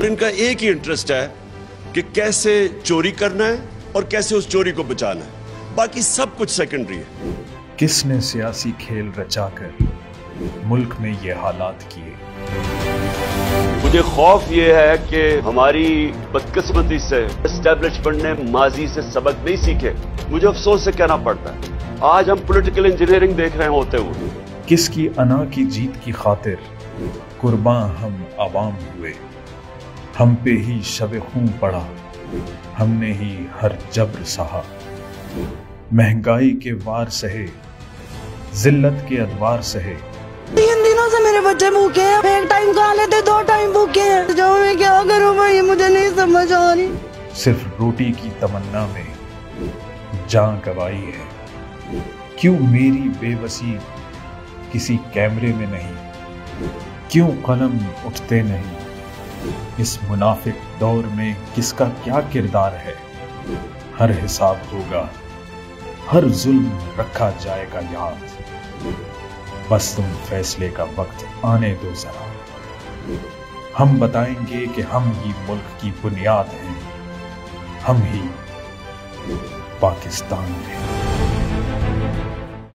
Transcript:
और इनका एक ही इंटरेस्ट है कि कैसे चोरी करना है और कैसे उस चोरी को बचाना है, बाकी सब कुछ सेकेंडरी है। किसने सियासी खेल रचाकर मुल्क में ये हालात किए? मुझे खौफ ये है कि हमारी बदकिस्मती से एस्टेब्लिशमेंट ने माजी से सबक नहीं सीखे। मुझे अफसोस से कहना पड़ता है आज हम पॉलिटिकल इंजीनियरिंग देख रहे होते हुए। किसकी अना की जीत की खातिर कुर्बान हम आवाम हुए, हम पे ही शब खून पड़ा, हमने ही हर जब्र सहा। महंगाई के वार सहे, जिल्लत के अदवार सहे। 3 दिनों से मेरे बच्चे भूखे हैं, एक टाइम खा लेते 2 टाइम भूखे हैं। जो मैं क्या करूं भाई, मुझे नहीं समझ आ रही। सिर्फ रोटी की तमन्ना में जान गवाई है। क्यों मेरी बेबसी किसी कैमरे में नहीं, क्यों कलम उठते नहीं? इस मुनाफिक दौर में किसका क्या किरदार है? हर हिसाब होगा, हर जुल्म रखा जाएगा याद। बस तुम फैसले का वक्त आने दो जरा, हम बताएंगे कि हम ही मुल्क की बुनियाद हैं, हम ही पाकिस्तान हैं।